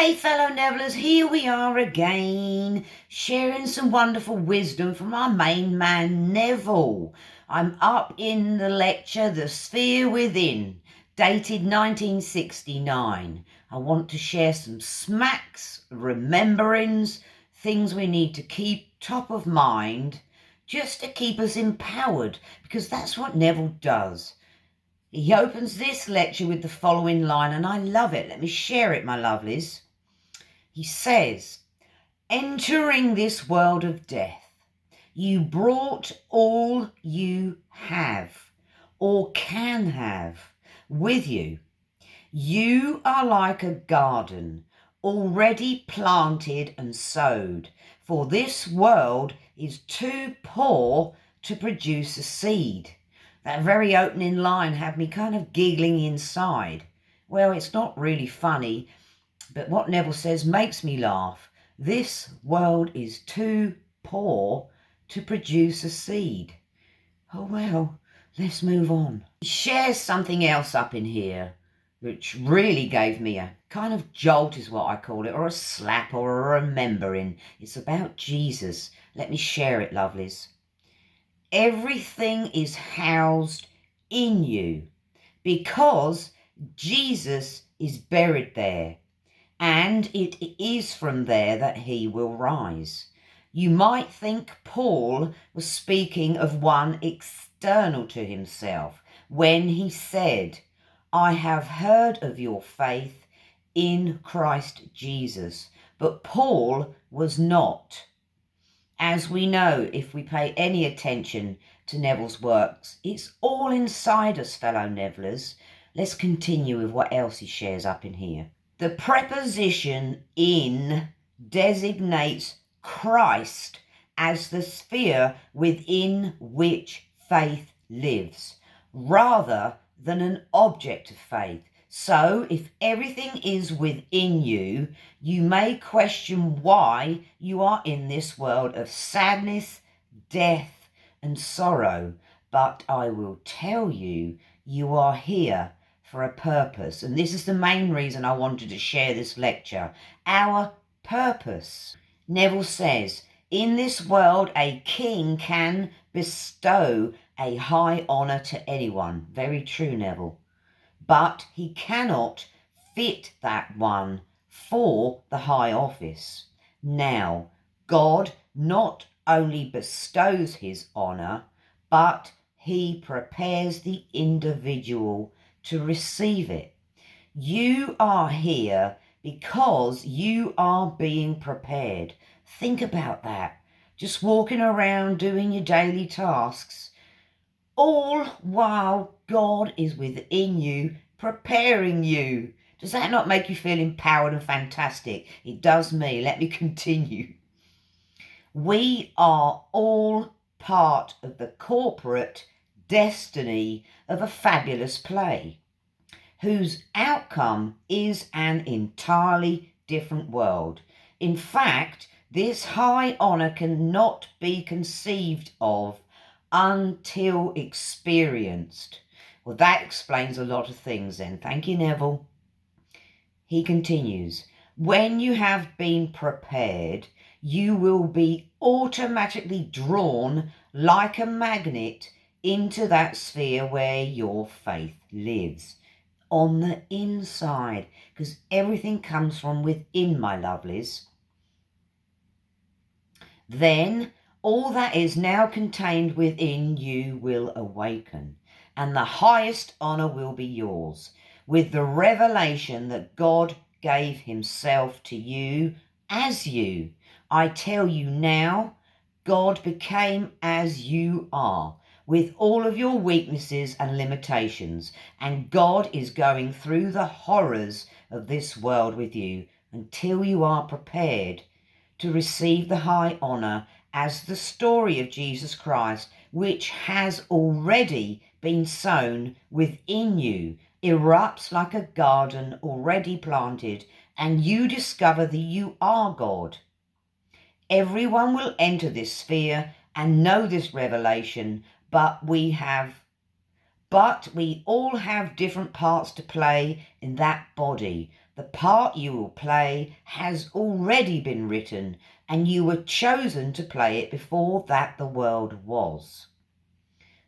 Hey fellow Nevillers, here we are again, sharing some wonderful wisdom from our main man Neville. I'm up in the lecture, The Sphere Within, dated 1969. I want to share some smacks, rememberings, things we need to keep top of mind, just to keep us empowered, because that's what Neville does. He opens this lecture with the following line, and I love it. Let me share it, my lovelies. He says, entering this world of death, you brought all you have or can have with you. You are like a garden already planted and sowed, for this world is too poor to produce a seed. That very opening line had me kind of giggling inside. Well, it's not really funny, but what Neville says makes me laugh. This world is too poor to produce a seed. Oh well, let's move on. He shares something else up in here, which really gave me a kind of jolt is what I call it, or a slap or a remembering. It's about Jesus. Let me share it, lovelies. Everything is housed in you because Jesus is buried there, and it is from there that he will rise. You might think Paul was speaking of one external to himself when he said, I have heard of your faith in Christ Jesus. But Paul was not. As we know, if we pay any attention to Neville's works, it's all inside us, fellow Nevillers. Let's continue with what else he shares up in here. The preposition in designates Christ as the sphere within which faith lives, rather than an object of faith. So, if everything is within you, you may question why you are in this world of sadness, death, and sorrow. But I will tell you, you are here for a purpose. And this is the main reason I wanted to share this lecture. Our purpose. Neville says, in this world, a king can bestow a high honour to anyone. Very true, Neville. But he cannot fit that one for the high office. Now, God not only bestows his honour, but he prepares the individual to receive it. You are here because you are being prepared. Think about that. Just walking around doing your daily tasks, all while God is within you, preparing you. Does that not make you feel empowered and fantastic? It does me. Let me continue. We are all part of the corporate destiny of a fabulous play, whose outcome is an entirely different world. In fact, this high honour cannot be conceived of until experienced. Well, that explains a lot of things then. Thank you, Neville. He continues, when you have been prepared, you will be automatically drawn like a magnet into that sphere where your faith lives, on the inside, because everything comes from within, my lovelies. Then all that is now contained within you will awaken, and the highest honour will be yours, with the revelation that God gave himself to you as you. I tell you now, God became as you are, with all of your weaknesses and limitations, and God is going through the horrors of this world with you until you are prepared to receive the high honour as the story of Jesus Christ, which has already been sown within you, erupts like a garden already planted, and you discover that you are God. Everyone will enter this sphere and know this revelation, but we all have different parts to play in that body. The part you will play has already been written, and you were chosen to play it before that the world was.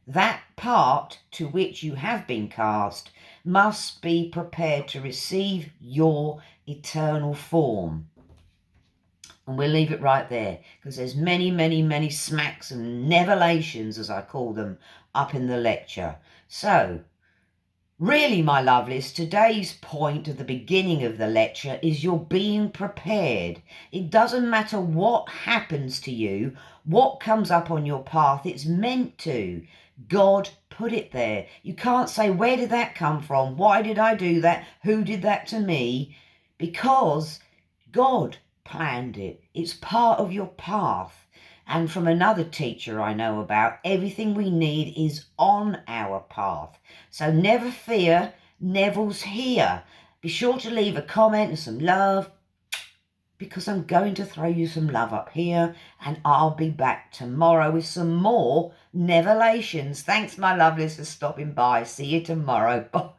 That part to which you have been cast must be prepared to receive your eternal form. And we'll leave it right there, because there's many smacks and nevelations, as I call them, up in the lecture. So, really, my lovelies, today's point at the beginning of the lecture is you're being prepared. It doesn't matter what happens to you, what comes up on your path, it's meant to. God put it there. You can't say, where did that come from? Why did I do that? Who did that to me? Because God planned it. It's part of your path. And from another teacher I know about, everything we need is on our path. So never fear, Neville's here. Be sure to leave a comment and some love, because I'm going to throw you some love up here, and I'll be back tomorrow with some more Nevelations. Thanks, my lovelies, for stopping by. See you tomorrow. Bye.